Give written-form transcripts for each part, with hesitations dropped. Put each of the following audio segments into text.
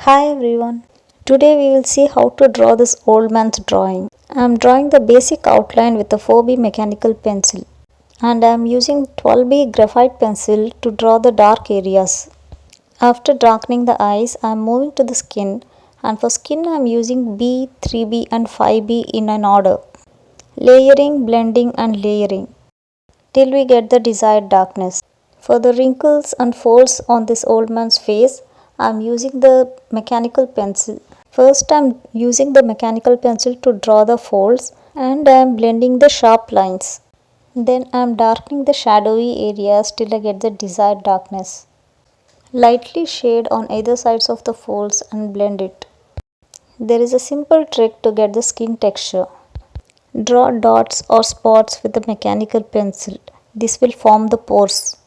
Hi everyone. Today we will see how to draw this old man's drawing. I am drawing the basic outline with a 4B mechanical pencil and I am using 12B graphite pencil to draw the dark areas. After darkening the eyes, I am moving to the skin, and for skin I am using B, 3B and 5B in an order. Layering, blending and layering till we get the desired darkness. For the wrinkles and folds on this old man's face, I am using the mechanical pencil. First I am using the mechanical pencil to draw the folds and I am blending the sharp lines. Then I am darkening the shadowy areas till I get the desired darkness. Lightly shade on either sides of the folds and blend it. There is a simple trick to get the skin texture. Draw dots or spots with the mechanical pencil. This will form the pores.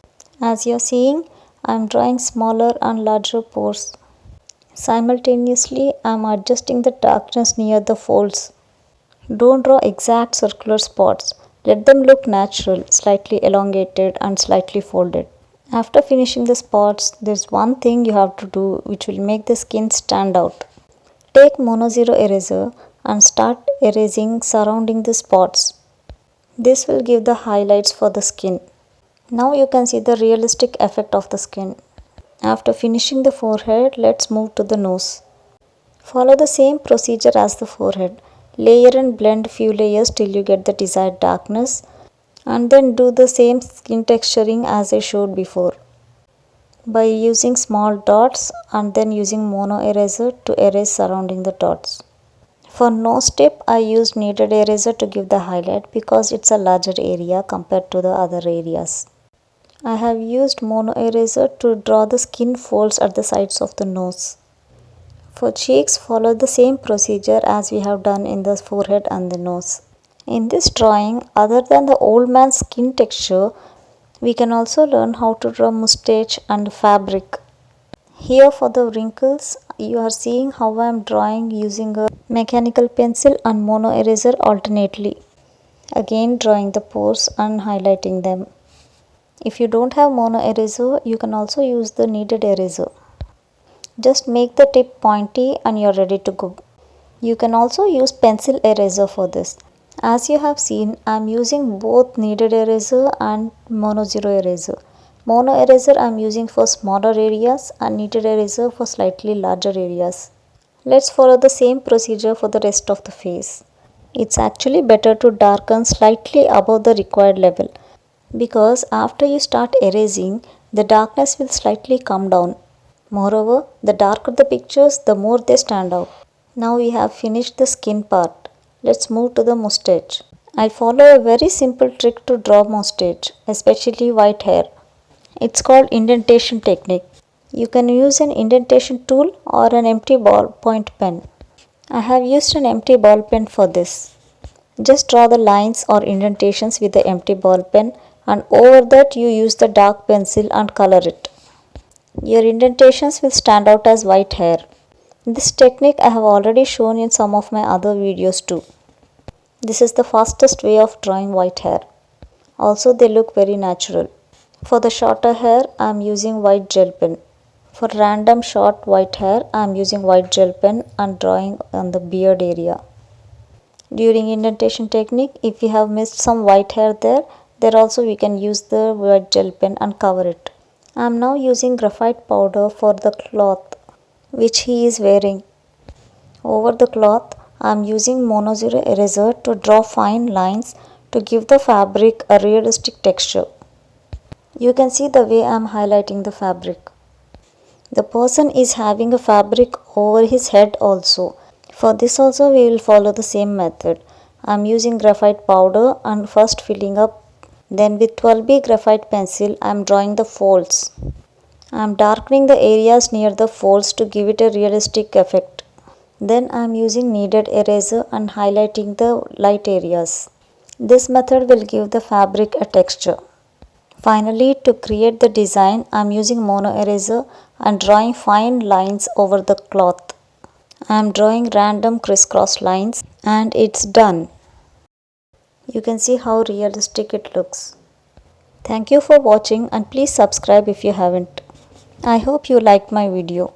As you are seeing, I am drawing smaller and larger pores. Simultaneously, I am adjusting the darkness near the folds. Don't draw exact circular spots. Let them look natural, slightly elongated and slightly folded. After finishing the spots, there is one thing you have to do which will make the skin stand out. Take Mono Zero eraser and start erasing surrounding the spots. This will give the highlights for the skin. Now you can see the realistic effect of the skin. After finishing the forehead, let's move to the nose. Follow the same procedure as the forehead. Layer and blend few layers till you get the desired darkness, and then do the same skin texturing as I showed before by using small dots and then using mono eraser to erase surrounding the dots. For nose tip, I used kneaded eraser to give the highlight because it's a larger area compared to the other areas. I have used mono eraser to draw the skin folds at the sides of the nose. For cheeks, follow the same procedure as we have done in the forehead and the nose. In this drawing, other than the old man's skin texture, we can also learn how to draw mustache and fabric. Here for the wrinkles, you are seeing how I am drawing using a mechanical pencil and mono eraser alternately. Again drawing the pores and highlighting them. If you don't have mono eraser, you can also use the kneaded eraser. Just make the tip pointy and you are ready to go. You can also use pencil eraser for this. As you have seen, I am using both kneaded eraser and mono zero eraser. Mono eraser I am using for smaller areas and kneaded eraser for slightly larger areas. Let's follow the same procedure for the rest of the face. It's actually better to darken slightly above the required level because after you start erasing, the darkness will slightly come down. Moreover, the darker the pictures, the more they stand out. Now we have finished the skin part. Let's move to the mustache. I follow a very simple trick to draw mustache, especially white hair. It's called indentation technique. You can use an indentation tool or an empty ballpoint pen. I have used an empty ball pen for this. Just draw the lines or indentations with the empty ball pen and over that you use the dark pencil and color it. Your indentations will stand out as white hair. This technique I have already shown in some of my other videos too. This is the fastest way of drawing white hair. Also they look very natural. For the shorter hair, I am using white gel pen. For random short white hair, I am using white gel pen and drawing on the beard area. During indentation technique, if we have missed some white hair there also we can use the white gel pen and cover it. I am now using graphite powder for the cloth which he is wearing. Over the cloth, I am using Mono Zero eraser to draw fine lines to give the fabric a realistic texture. You can see the way I am highlighting the fabric. The person is having a fabric over his head also. For this also we will follow the same method. I am using graphite powder and first filling up. Then with 12B graphite pencil I am drawing the folds. I am darkening the areas near the folds to give it a realistic effect. Then I am using kneaded eraser and highlighting the light areas. This method will give the fabric a texture. Finally, to create the design, I am using mono eraser and drawing fine lines over the cloth. I am drawing random crisscross lines and it's done. You can see how realistic it looks. Thank you for watching and please subscribe if you haven't. I hope you liked my video.